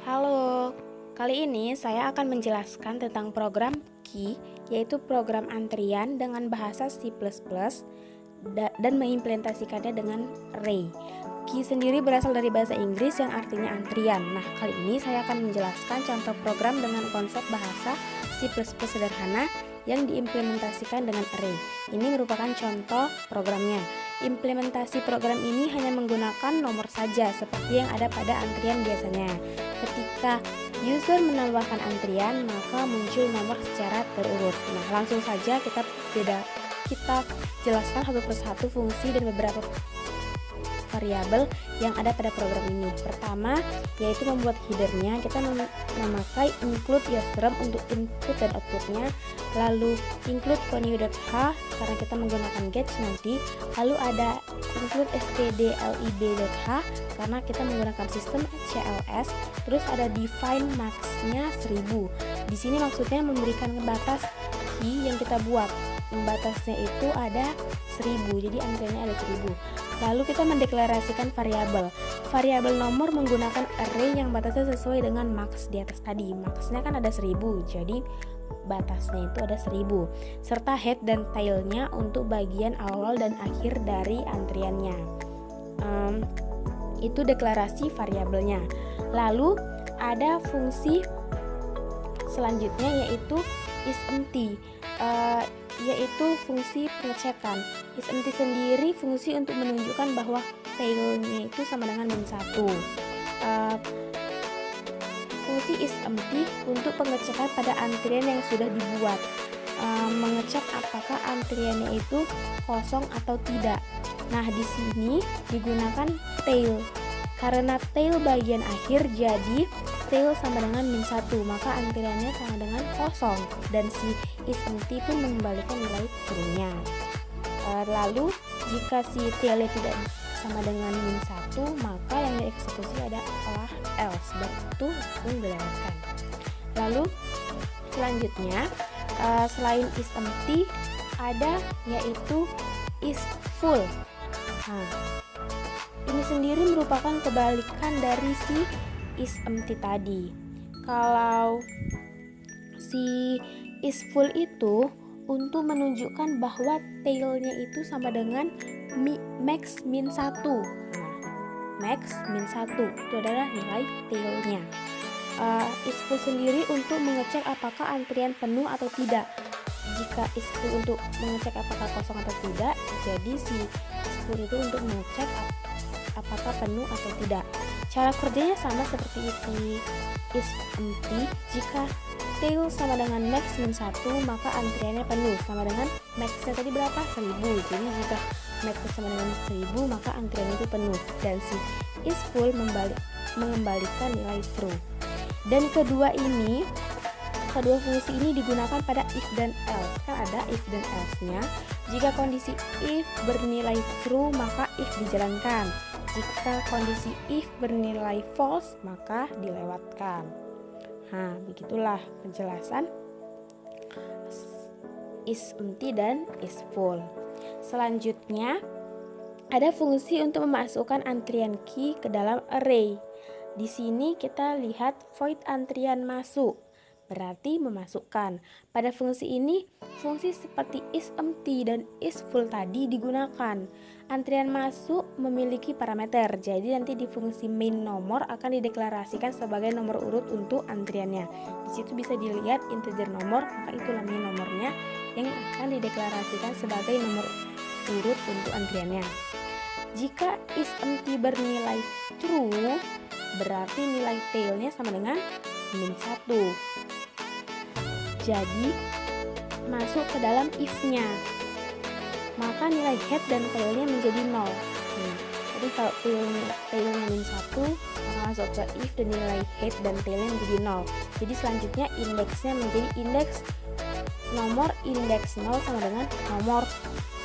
Halo, kali ini saya akan menjelaskan tentang program Key, yaitu program antrian dengan bahasa C++ dan mengimplementasikannya dengan array. Key sendiri berasal dari bahasa Inggris yang artinya antrian. Nah, kali ini saya akan menjelaskan contoh program dengan konsep bahasa C++ sederhana yang diimplementasikan dengan array. Ini merupakan contoh programnya. Implementasi program ini hanya menggunakan nomor saja seperti yang ada pada antrian biasanya. Ketika user menambahkan antrian, maka muncul nomor secara terurut. Nah, langsung saja kita jelaskan satu persatu fungsi dan beberapa variabel yang ada pada program ini. Pertama, yaitu membuat headernya. Kita memakai include username untuk input dan outputnya, lalu include continue.h karena kita menggunakan get nanti, lalu ada include stdlib.h karena kita menggunakan sistem CLS, terus ada define max-nya 1000. Di sini maksudnya memberikan batas key yang kita buat. Batasnya itu ada 1000, jadi antriannya ada 1000. Lalu kita mendeklarasikan variabel. Variabel nomor menggunakan array yang batasnya sesuai dengan max di atas tadi. Maxnya kan ada 1000, jadi batasnya itu ada 1000. Serta head dan tailnya untuk bagian awal dan akhir dari antriannya. Itu deklarasi variabelnya. Lalu ada fungsi selanjutnya yaitu isEmpty. Yaitu fungsi pengecekan. isEmpty sendiri fungsi untuk menunjukkan bahwa tailnya itu sama dengan -1. Fungsi isEmpty untuk pengecekan pada antrian yang sudah dibuat, mengecek apakah antriannya itu kosong atau tidak. Nah, di sini digunakan tail. Karena tail bagian akhir, jadi tail sama dengan -1, maka antriannya sama dengan kosong dan si isEmpty pun mengembalikan nilai true-nya. Lalu jika si tailnya tidak sama dengan -1, maka yang dieksekusi adalah else, dan itu pun dilewatkan. Lalu selanjutnya selain isEmpty ada yaitu isFull. Nah, ini sendiri merupakan kebalikan dari si isEmpty tadi. Kalau si isFull itu untuk menunjukkan bahwa tailnya itu sama dengan max -1. Max -1 itu adalah nilai tailnya. IsFull sendiri untuk mengecek apakah antrian penuh atau tidak. Jika isFull untuk mengecek apakah kosong atau tidak, jadi si isFull itu untuk mengecek apakah penuh atau tidak. Cara kerjanya sama seperti si isEmpty. Jika tail sama dengan max -1, maka antriannya penuh sama dengan max-nya tadi berapa? 1000. Jadi jika max sama dengan 1000, maka antriannya itu penuh dan si isFull mengembalikan nilai true. Dan kedua fungsi ini digunakan pada if dan else. Kan ada if dan else-nya. Jika kondisi if bernilai true, maka if dijalankan. Jika kondisi if bernilai false, maka dilewatkan. Nah, begitulah penjelasan isEmpty dan isFull. Selanjutnya, ada fungsi untuk memasukkan antrian key ke dalam array. Di sini kita lihat void antrian masuk, berarti memasukkan. Pada fungsi ini, fungsi seperti isEmpty dan isFull tadi digunakan. Antrian masuk memiliki parameter, jadi nanti di fungsi main nomor akan dideklarasikan sebagai nomor urut untuk antriannya. Di situ bisa dilihat integer nomor, maka itu namanya nomornya yang akan dideklarasikan sebagai nomor urut untuk antriannya. Jika isEmpty bernilai true, berarti nilai tailnya sama dengan -1. Jadi masuk ke dalam if-nya, maka nilai head dan tailnya menjadi 0. Jadi kalau tailnya -1, maka masuk ke if dan nilai head dan tailnya menjadi 0. Jadi selanjutnya indeksnya menjadi indeks nomor indeks 0 sama dengan nomor.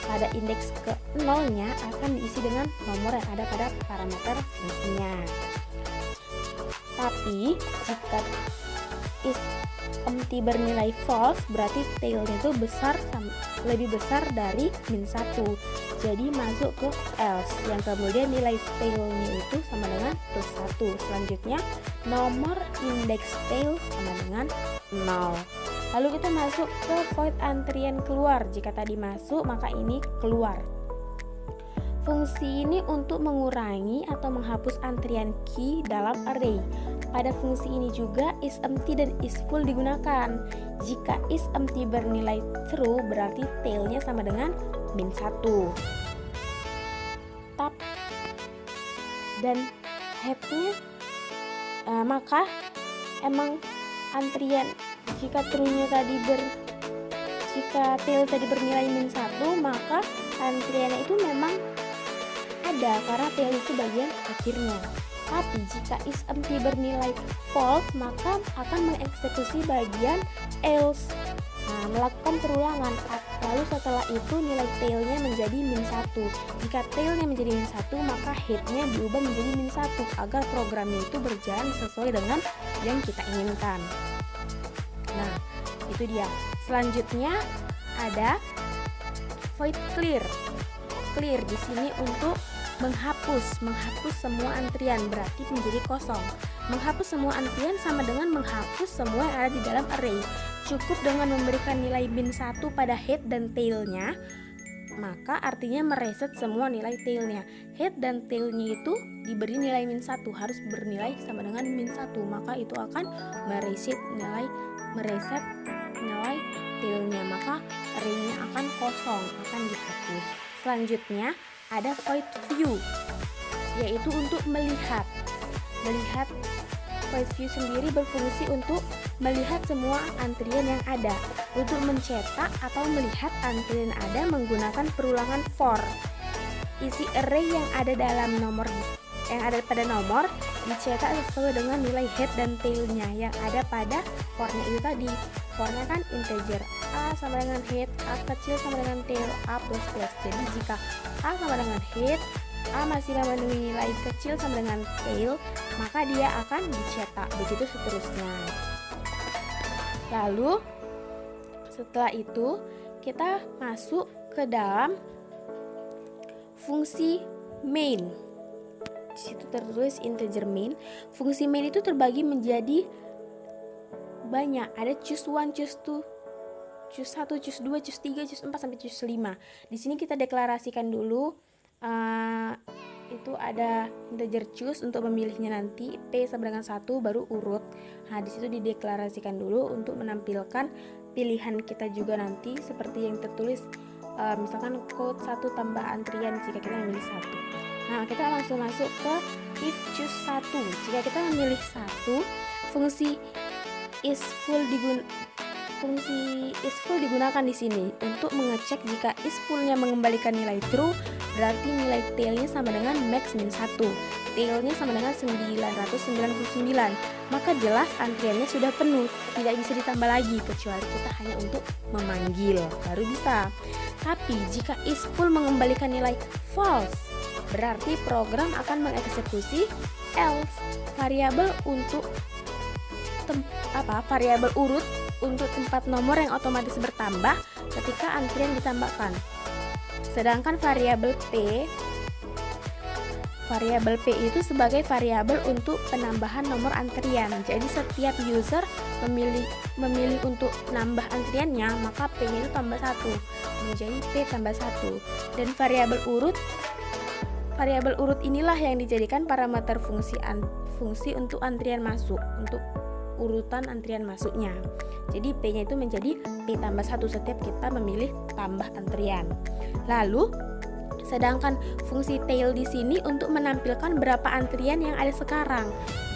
Pada indeks ke 0-nya akan diisi dengan nomor yang ada pada parameter fungsinya. Tapi jika isEmpty bernilai false, berarti tailnya itu lebih besar dari -1. Jadi masuk ke else, yang kemudian nilai tailnya itu sama dengan +1. Selanjutnya nomor index tail sama dengan 0. Lalu kita masuk ke void antrian keluar. Jika tadi masuk, maka ini keluar. Fungsi ini untuk mengurangi atau menghapus antrian key dalam array. Pada fungsi ini juga isEmpty dan isFull digunakan. Jika isEmpty bernilai true, berarti tailnya sama dengan -1. Tab dan headnya, maka emang antrian jika tail tadi bernilai -1, maka antriannya itu memang ada karena tail itu bagian akhirnya. Tapi jika isEmpty bernilai false, maka akan mengeksekusi bagian else, melakukan perulangan. Lalu setelah itu nilai tailnya menjadi -1. Jika tailnya menjadi -1, maka headnya berubah menjadi -1 agar programnya itu berjalan sesuai dengan yang kita inginkan. Nah, itu dia. Selanjutnya ada void clear. Clear di sini untuk menghapus semua antrian, berarti menjadi kosong. Menghapus semua antrian sama dengan menghapus semua yang ada di dalam array. Cukup dengan memberikan nilai -1 pada head dan tailnya, maka artinya mereset semua nilai tailnya. Head dan tailnya itu diberi nilai -1, harus bernilai sama dengan -1, maka itu akan mereset nilai tailnya, maka arraynya akan kosong, akan dihapus. Selanjutnya ada void view, yaitu untuk melihat. Void view sendiri berfungsi untuk melihat semua antrian yang ada. Untuk mencetak atau melihat antrian yang ada menggunakan perulangan for. Isi array yang ada pada nomor dicetak sesuai dengan nilai head dan tailnya yang ada pada for-nya itu tadi. For-nya kan integer, A sama dengan head, A kecil sama dengan tail, A plus plus. Jadi jika A sama dengan head, A masih memenuhi nilai kecil sama dengan tail, maka dia akan dicetak, begitu seterusnya. Lalu setelah itu kita masuk ke dalam fungsi main. Di situ tertulis integer main. Fungsi main itu terbagi menjadi banyak. Ada choose 1, choose 2, choose 1, choose 2, choose 3, choose 4 sampai choose 5. Di sini kita deklarasikan dulu. Itu ada integer choose untuk memilihnya nanti, P sama dengan 1 baru urut. Nah, di situ dideklarasikan dulu untuk menampilkan pilihan kita juga nanti seperti yang tertulis, misalkan code 1 tambah antrian jika kita memilih 1. Nah, kita langsung masuk ke if choose 1. Jika kita memilih 1, fungsi isFull digunakan di sini untuk mengecek jika isFull-nya mengembalikan nilai true, berarti nilai tailnya sama dengan max -1. Tailnya sama dengan 999. Maka jelas antriannya sudah penuh, tidak bisa ditambah lagi kecuali kita hanya untuk memanggil, baru bisa. Tapi jika isFull mengembalikan nilai false, berarti program akan mengeksekusi else, variabel urut untuk tempat nomor yang otomatis bertambah ketika antrian ditambahkan. Sedangkan variabel P itu sebagai variabel untuk penambahan nomor antrian. Jadi setiap user memilih untuk nambah antriannya, maka P-nya itu tambah 1 menjadi P tambah 1. Dan variabel urut inilah yang dijadikan parameter fungsi untuk antrian masuk, untuk urutan antrian masuknya. Jadi P-nya itu menjadi P tambah 1 setiap kita memilih tambah antrian. Lalu sedangkan fungsi tail di sini untuk menampilkan berapa antrian yang ada sekarang.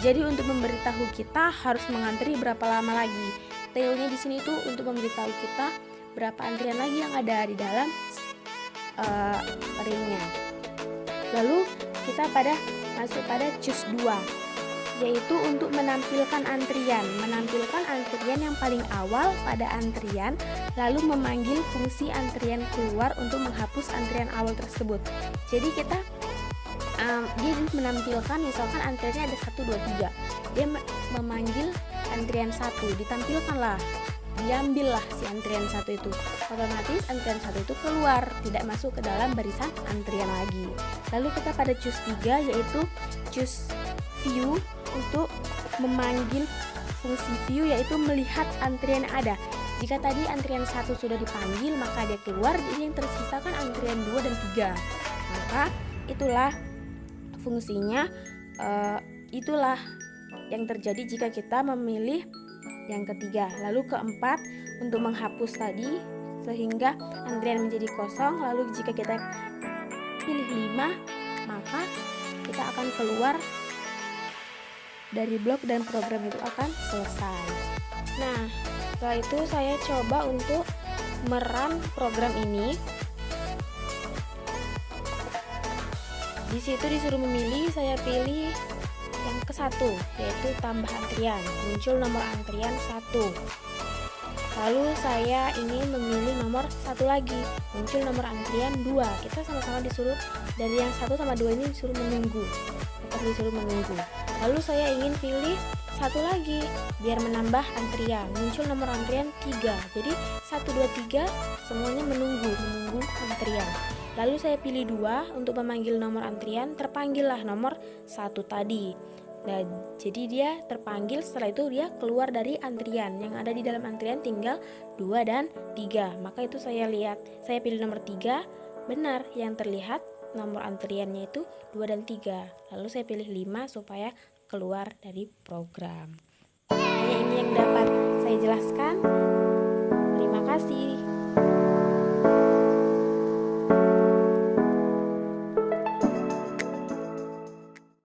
Jadi untuk memberitahu kita harus mengantri berapa lama lagi. Tailnya di sini itu untuk memberitahu kita berapa antrian lagi yang ada di dalam array-nya. Lalu kita masuk pada choose 2, yaitu untuk menampilkan antrian yang paling awal pada antrian, lalu memanggil fungsi antrian keluar untuk menghapus antrian awal tersebut. Jadi kita dia menampilkan misalkan antriannya ada 1, 2, 3, dia memanggil antrian 1, diambillah si antrian 1 itu, otomatis antrian 1 itu keluar, tidak masuk ke dalam barisan antrian lagi. Lalu kita pada choose 3, yaitu choose view untuk memanggil fungsi view, yaitu melihat antrian yang ada. Jika tadi antrian 1 sudah dipanggil, maka dia keluar, jadi yang tersisa kan antrian 2 dan 3. Maka itulah fungsinya, itulah yang terjadi jika kita memilih yang ketiga. Lalu keempat, untuk menghapus tadi sehingga antrian menjadi kosong. Lalu jika kita pilih 5, maka kita akan keluar dari blok dan program itu akan selesai. Nah, setelah itu saya coba untuk meran program ini. Di situ disuruh memilih, saya pilih yang ke-1, yaitu tambah antrian. Muncul nomor antrian 1. Lalu saya ingin memilih nomor 1 lagi, muncul nomor antrian 2. Kita sama-sama disuruh dari yang 1 sama 2 ini disuruh menunggu. Tetap disuruh menunggu. Lalu saya ingin pilih 1 lagi biar menambah antrian. Muncul nomor antrian 3. Jadi 1, 2, 3 semuanya menunggu antrian. Lalu saya pilih 2 untuk memanggil nomor antrian, terpanggillah nomor 1 tadi. Nah, jadi dia terpanggil, setelah itu dia keluar dari antrian. Yang ada di dalam antrian tinggal 2 dan 3. Maka itu saya lihat, saya pilih nomor 3, benar yang terlihat nomor antriannya itu 2 dan 3. Lalu saya pilih 5 supaya keluar dari program.